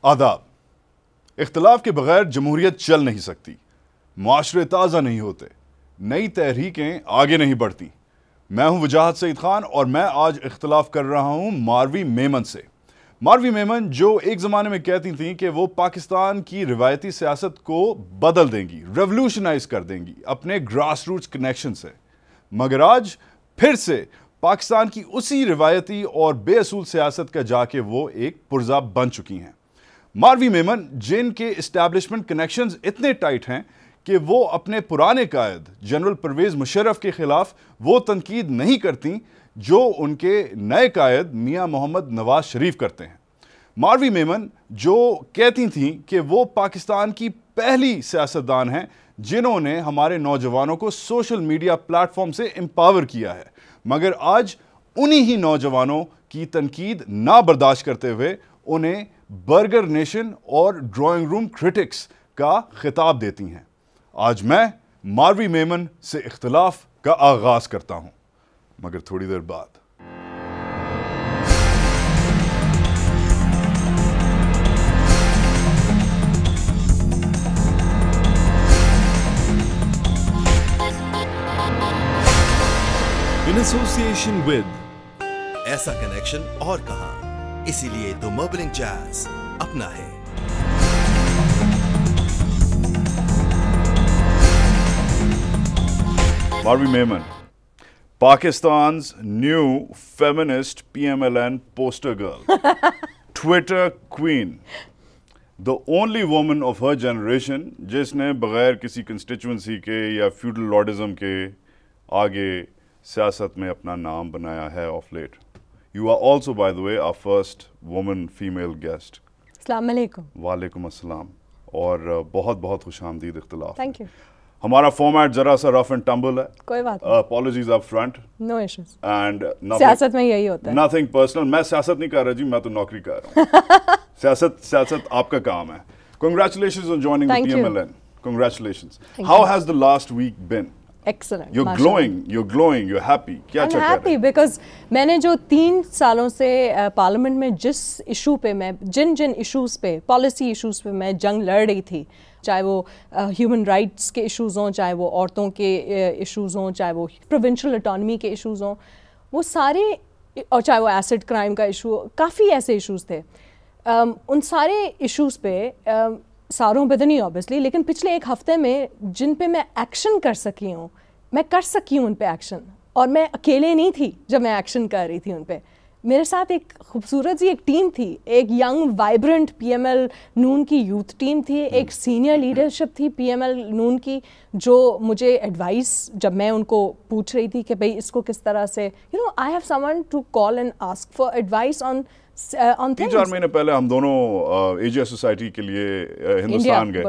آداب. اختلاف کے بغیر جمہوریت چل نہیں سکتی, معاشرے تازہ نہیں ہوتے, نئی تحریکیں آگے نہیں بڑھتی. میں ہوں وجاہت سعید خان اور میں آج اختلاف کر رہا ہوں ماروی میمن سے. ماروی میمن جو ایک زمانے میں کہتی تھیں کہ وہ پاکستان کی روایتی سیاست کو بدل دیں گی, ریولوشنائز کر دیں گی اپنے گراس روٹس کنیکشن سے, مگر آج پھر سے پاکستان کی اسی روایتی اور بے اصول سیاست کا جا کے وہ ایک پرزہ بن چکی ہیں. ماروی میمن جن کے اسٹیبلشمنٹ کنیکشنز اتنے ٹائٹ ہیں کہ وہ اپنے پرانے قائد جنرل پرویز مشرف کے خلاف وہ تنقید نہیں کرتی جو ان کے نئے قائد میاں محمد نواز شریف کرتے ہیں. ماروی میمن جو کہتی تھیں کہ وہ پاکستان کی پہلی سیاستدان ہیں جنہوں نے ہمارے نوجوانوں کو سوشل میڈیا پلیٹ فارم سے امپاور کیا ہے, مگر آج انہی ہی نوجوانوں کی تنقید نہ برداشت کرتے ہوئے انہیں برگر نیشن اور ڈرائنگ روم کرٹکس کا خطاب دیتی ہیں. آج میں ماروی میمن سے اختلاف کا آغاز کرتا ہوں, مگر تھوڑی دیر بعد. In association with ایسا کنیکشن اور کہاں, اسی لیے تو مربلنگ جاز اپنا ہے. Marvi Memon, Pakistan's new feminist PMLN poster girl, Twitter queen, the only woman of her generation جس نے بغیر کسی constituency کے یا feudal lordism کے آگے سیاست میں اپنا نام بنایا ہے of late. You are also, by the way, our first woman female guest. السلام علیکم. وعلیکم السلام, اور بہت بہت خوش آمدید اختلاف. Thank you. ہمارا فارمیٹ ذرا سا رف اینڈ ٹمبل ہے, کوئی بات نہیں, apologies up front, no issues, and سیاست میں یہی ہوتا ہے. Nothing personal. میں سیاست نہیں کر رہا جی, میں تو نوکری کر رہا ہوں. سیاست آپ کا کام ہے. Congratulations on joining the PMLN. Congratulations. How has the last week been? Excellent. You're glowing, you're happy. کیا چل رہا ہے؟ I'm happy because میں نے جو 3 سالوں سے پارلیمنٹ میں جس ایشو پہ میں جن ایشوز پہ پالیسی ایشوز پہ میں جنگ لڑ رہی تھی, چاہے وہ ہیومن رائٹس کے ایشوز ہوں, چاہے وہ عورتوں کے ایشوز ہوں, چاہے وہ پروونشل اٹانومی کے ایشوز ہوں, وہ سارے, اور چاہے وہ ایسڈ کرائم کا ایشو, کافی ایسے ایشوز تھے. ان سارے ایشوز پہ ساروں پہ تو نہیں اوبیسلی, لیکن پچھلے ایک ہفتے میں جن پہ میں ایکشن کر سکی ہوں, میں کر سکی ہوں ان پہ ایکشن, اور میں اکیلے نہیں تھی جب میں ایکشن کر رہی تھی ان پہ. میرے ساتھ ایک خوبصورت سی ایک ٹیم تھی, ایک ینگ وائبرنٹ PML نون کی یوتھ ٹیم تھی, ایک سینئر لیڈرشپ تھی PML نون کی جو مجھے ایڈوائس, جب میں ان کو پوچھ رہی تھی کہ بھئی اس کو کس طرح سے, I have someone to call and ask for advice on things. 3-4 مہینے پہلے ہم دونوں ایجیا سوسائٹی کے لیے ہندوستان گئے.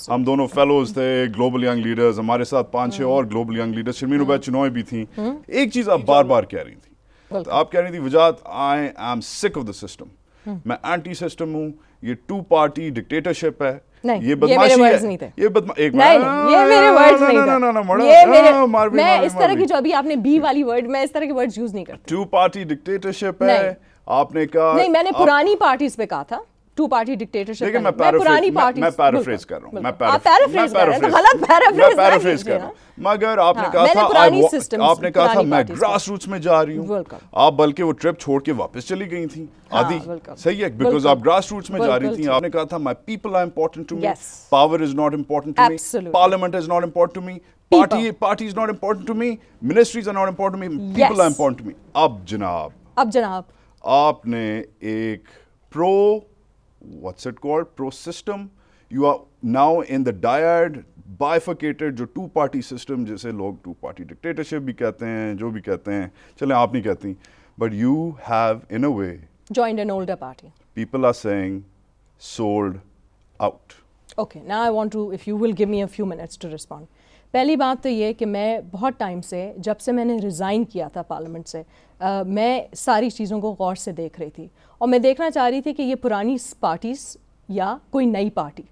ہم دونوں فیلوز تھے, گلوبل ینگ لیڈرز, ہمارے ساتھ 5-6 اور global young leaders, Sharmeen Obaid Chinoy بھی تھیں. ایک چیز آپ بار بار کہہ رہی تھیں, آپ کہہ رہی تھی وجاہت, آئی ایم سک آف دا سسٹم, میں اینٹی سسٹم ہوں, یہ 2 پارٹی ڈکٹیٹرشپ ہے, یہ بدماشی ہے, یہ میں اس طرح کی جو ابھی آپ نے بی والی ورڈ, میں اس طرح کے ورڈز یوز نہیں کرتی. 2 پارٹی ڈکٹیٹرشپ ہے آپ نے کہا. نہیں, میں نے پرانی پارٹیز پہ کہا تھا 2 پارٹی ڈکٹیٹرشپ. میں پرانی پارٹی میں پیرافریز کر رہا ہوں, مگر آپ نے کہا تھا میں گراس روٹس میں جا رہی ہوں. آپ بلکہ وہ ٹرپ چھوڑ کے واپس چلی گئی تھیں آدھی, صحیح ہے, بیکاز آپ گراس روٹس میں جا رہی تھیں. آپ نے کہا تھا my people are important to me, power is not important to me, parliament is not important to me, party is not important to me, ministries are not important to me, people are important to me. اب جناب آپ نے ایک what's it called, pro system, you are now in the dyad bifurcated جو 2 party system, جسے لوگ 2 party dictatorship بھی کہتے ہیں, جو بھی کہتے ہیں, چلیں آپ نہیں کہتی, but you have in a way joined an older party. People are saying sold out. Okay, now I want to, if you will give me a few minutes to respond. پہلی بات تو یہ کہ میں بہت ٹائم سے, جب سے میں نے ریزائن کیا تھا پارلیمنٹ سے, میں ساری چیزوں کو غور سے دیکھ رہی تھی, اور میں دیکھنا چاہ رہی تھی کہ یہ پرانی پارٹیز یا کوئی نئی پارٹی,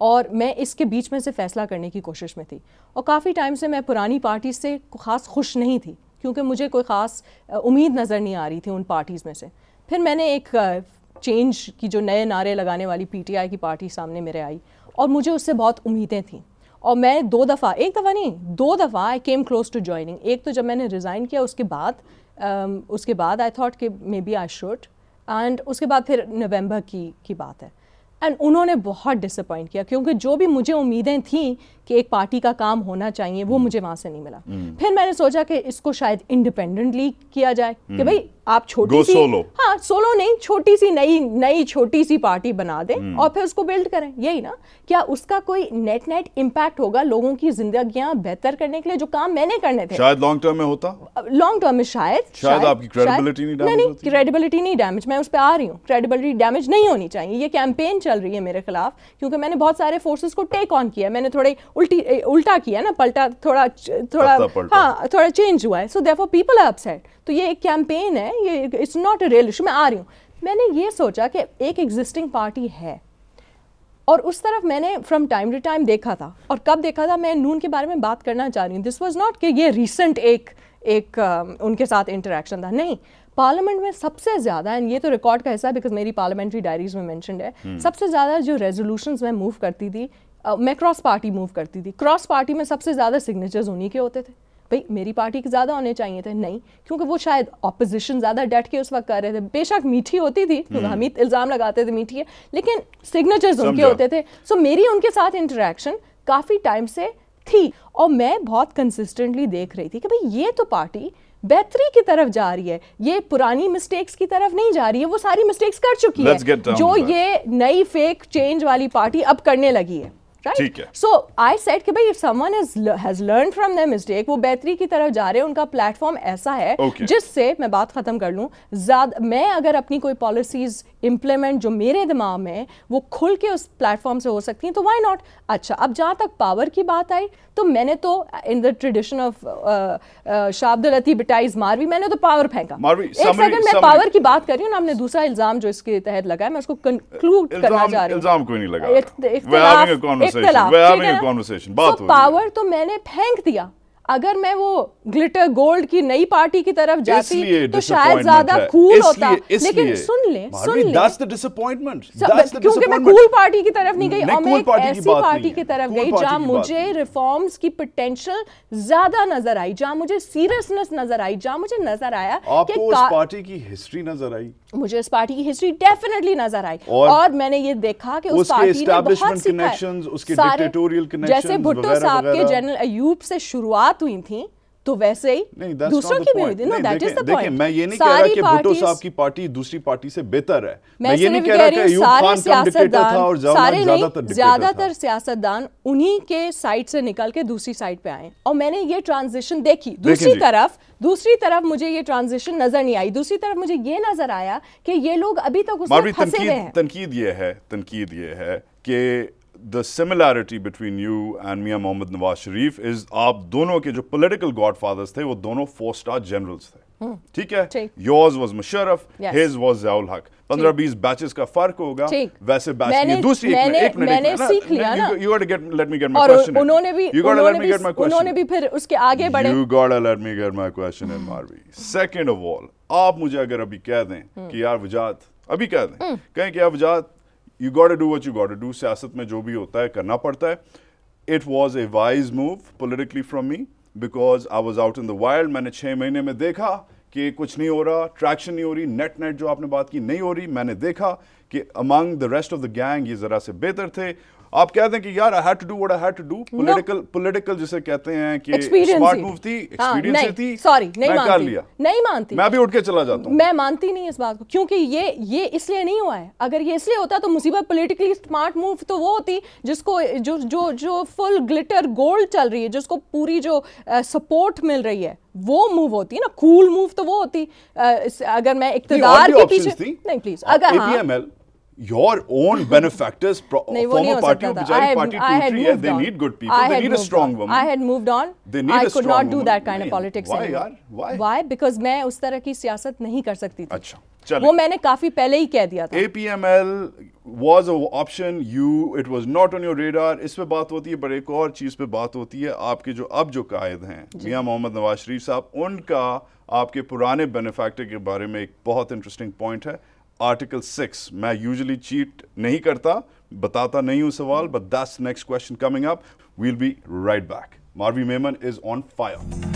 اور میں اس کے بیچ میں سے فیصلہ کرنے کی کوشش میں تھی. اور کافی ٹائم سے میں پرانی پارٹی سے خاص خوش نہیں تھی, کیونکہ مجھے کوئی خاص امید نظر نہیں آ رہی تھی ان پارٹیز میں سے. پھر میں نے ایک چینج کی جو نئے نعرے لگانے والی پی ٹی آئی کی پارٹی سامنے میرے آئی اور مجھے اس سے بہت امیدیں تھیں اور میں ایک دفعہ نہیں 2 دفعہ I came close to joining. ایک تو جب میں نے ریزائن کیا اس کے بعد آئی تھاٹ کہ maybe I should, and اس کے بعد پھر نومبر کی بات ہے. اینڈ انہوں نے بہت ڈس اپوائنٹ کیا کیونکہ جو بھی مجھے امیدیں تھیں کہ ایک پارٹی کا کام ہونا چاہیے وہ مجھے وہاں سے نہیں ملا. پھر میں نے سوچا کہ اس کو شاید انڈیپینڈنٹلی کیا جائے کہ بھائی آپ چھوٹی سی سولو نہیں چھوٹی سی نئی چھوٹی سی پارٹی بنا دیں اور پھر اس کو بلڈ کریں. یہی نا, کیا اس کا کوئی نیٹ امپیکٹ ہوگا لوگوں کی زندگیاں بہتر کرنے کے لیے جو کام میں نے کرنے تھے؟ شاید لانگ ٹرم میں ہوتا, لانگ ٹرم میں شاید آپ کی کریڈیبلٹی نہیں ڈیمیج ہوتی. کریڈیبلٹی نہیں ڈیمیج, میں اس پہ آ رہی ہوں, کریڈیبلٹی ڈیمیج نہیں ہونی چاہیے. یہ کیمپین چل رہی ہے میرے خلاف کیونکہ میں نے بہت سارے فورسز کو ٹیک آن کیا, میں نے تھوڑے الٹا کیا نا, پلٹا تھوڑا چینج ہوا ہے. So therefore people are upset. تو یہ ایک کیمپین ہے, یہ it's not a real issue. میں آ رہی ہوں, میں نے یہ سوچا کہ ایک ایگزسٹنگ پارٹی ہے اور اس طرف میں نے فرام ٹائم ٹو ٹائم دیکھا تھا. اور کب دیکھا تھا, میں نون کے بارے میں بات کرنا چاہ رہی ہوں. دس واز ناٹ کہ یہ ریسنٹ ایک ان کے ساتھ انٹریکشن تھا, نہیں. پارلیمنٹ میں سب سے زیادہ, اینڈ یہ تو ریکارڈ کا حصہ ہے بیکاز میری پارلیمنٹری ڈائریز میں مینشنڈ ہے, سب سے زیادہ جو ریزولوشنز میں موو کرتی تھی, میں کراس پارٹی موو کرتی تھی. کراس پارٹی میں سب سے زیادہ سگنیچرز انہیں کے ہوتے تھے. بھائی میری پارٹی کے زیادہ ہونے چاہیے تھے, نہیں, کیونکہ وہ شاید اپوزیشن زیادہ ڈٹ کے اس وقت کر رہے تھے. بے شک میٹھی ہوتی تھی, ہم ہی الزام لگاتے تھے میٹھی ہے, لیکن سگنیچرز ان کے ہوتے تھے. سو میری ان کے ساتھ انٹریکشن کافی ٹائم سے تھی اور میں بہت کنسسٹنٹلی دیکھ رہی تھی کہ بھائی یہ تو پارٹی بہتری کی طرف جا رہی ہے, یہ پرانی مسٹیکس کی طرف نہیں جا رہی ہے, وہ ساری مسٹیکس کر چکی ہے جو یہ نئی فیک چینج والی پارٹی اب کرنے لگی ہے. Right? So I said کہ بھائی if someone has learned from their mistake, وہ بہتری کی طرف جا رہے ہیں, ان کا پلیٹ فارم ایسا ہے جس سے میں بات ختم کر لوں, میں اگر اپنی کوئی پالیسیز امپلیمنٹ جو میرے دماغ میں وہ کھل کے اس پلیٹ فارم سے ہو سکتی ہیں تو وائی ناٹ. اچھا, اب جہاں تک پاور کی بات آئی تو میں نے تو ان دا ٹریڈیشن آف شاہ عبد اللطیف بٹائیز ماروی, میں نے تو پاور پھینکا. ایک سیکنڈ, میں پاور کی بات کر رہی ہوں نا, آپ نے دوسرا الزام جو اس کے تحت لگایا میں اس کو کنکلوڈ کرنا چاہ رہی ہوں. الزام کوئی نہیں لگا, اختلاف, پاور تو میں نے پھینک دیا. اگر میں وہ گلٹر گولڈ کی نئی پارٹی کی طرف جاتی تو شاید زیادہ کول ہوتا, لیکن سن لیں کیونکہ میں کول پارٹی کی طرف نہیں گئی اور میں ایک ایسی پارٹی کی طرف گئی جہاں مجھے ریفارمز کی پوٹینشیل زیادہ نظر آئی, جہاں مجھے سیریسنس نظر آئی, جہاں مجھے نظر آیا کہ اس پارٹی کی ہسٹری نظر آئی, مجھے اس پارٹی کی ہسٹری ڈیفینیٹلی نظر آئی اور میں نے یہ دیکھا کہ اس پارٹی نے بہت سارے, جیسے بھٹو صاحب کے جنرل ایوب سے شروعات ہوئی تھیں تو ویسے ہی دوسروں کی بھی ہوئی تھی. No that is the point. میں یہ نہیں کہہ رہا کہ بھٹو صاحب کی پارٹی دوسری پارٹی سے بہتر ہے, میں یہ نہیں کہہ رہا کہ ایوب خان کم ڈکٹیٹر تھا اور زیادہ تر سیاستدان انہی کے سائڈ سے نکل کے دوسری سائڈ پہ آئے اور میں نے یہ ٹرانزیشن دیکھی. دوسری طرف مجھے یہ ٹرانزیشن نظر نہیں آئی. دوسری طرف مجھے یہ نظر آیا کہ یہ لوگ ابھی تک اس میں پھنسے ہوئے ہیں. تنقید یہ ہے کہ the similarity between you and میاں محمد نواز شریف is آپ دونوں کے جو political godfathers تھے وہ دونوں 4-star generals تھے, ٹھیک ہے. yours was Musharraf, his was Zia ul Haq. 15-20 beaches کا فرق ہوگا, ویسے بیچ کی دوسری میں نے سیکھ لیا نا. You got to let me get my question in. انہوں نے بھی پھر اس کے آگے بڑھے. You got to let me get my question in, Marvi. Second of all, آپ مجھے اگر ابھی کہہ دیں کہ یار وجاہت, ابھی کہہ دیں کہیں کہ یار وجاہت you got to do what you got to do, سیاست میں جو بھی ہوتا ہے کرنا پڑتا ہے. It was a wise move politically from me because I was out in the wild. میں نے 6 مہینے میں دیکھا کہ کچھ نہیں ہو رہا, ٹریکشن نہیں ہو رہی, نیٹ جو آپ نے بات کی نہیں ہو رہی. میں نے دیکھا کہ among the rest of the gang یہ ذرا سے بہتر تھے. آپ کہتے ہیں کہ یار I had to do what I had to do. Political جسے کہتے ہیں کہ smart move تھی, experience تھی. سوری, نہیں مانتی. میں بھی اٹھ کے چلا جاتا ہوں. میں مانتی نہیں اس بات کو کیونکہ یہ اس لیے نہیں ہوا ہے. اگر یہ اس لیے ہوتا تو مصیبت پولیٹیکلی اسمارٹ موو تو وہ ہوتی جس کو جو فل گلٹر گولڈ چل رہی ہے, جس کو پوری جو سپورٹ مل رہی ہے وہ موو ہوتی ہے نا. کول موو تو وہ ہوتی اگر میں اقتدار کے پیچھے نہیں. پلیز اگر your own benefactors, former party of Bijari party toot rahi hai, they need good people, they need a strong woman. I had moved on. I could not do that kind of politics anymore. Why? Because میں اس طرح کی سیاست نہیں کر سکتی تھی. اچھا, وہ میں نے کافی پہلے ہی کہہ دیا تھا. APML was an option, it was not on your radar. اس پہ بات ہوتی ہے, پر ایک اور چیز پہ بات ہوتی ہے. آپ کے جو قائد ہیں میاں محمد نواز شریف صاحب, ان کا آپ کے پرانے بینیفیکٹر کے بارے میں ایک بہت انٹرسٹنگ پوائنٹ ہے. Article 6. میں usually cheat نہیں کرتا, بتاتا نہیں ہوں سوال, but that's the next question coming up. We'll be right back. Marvi Memon is on fire.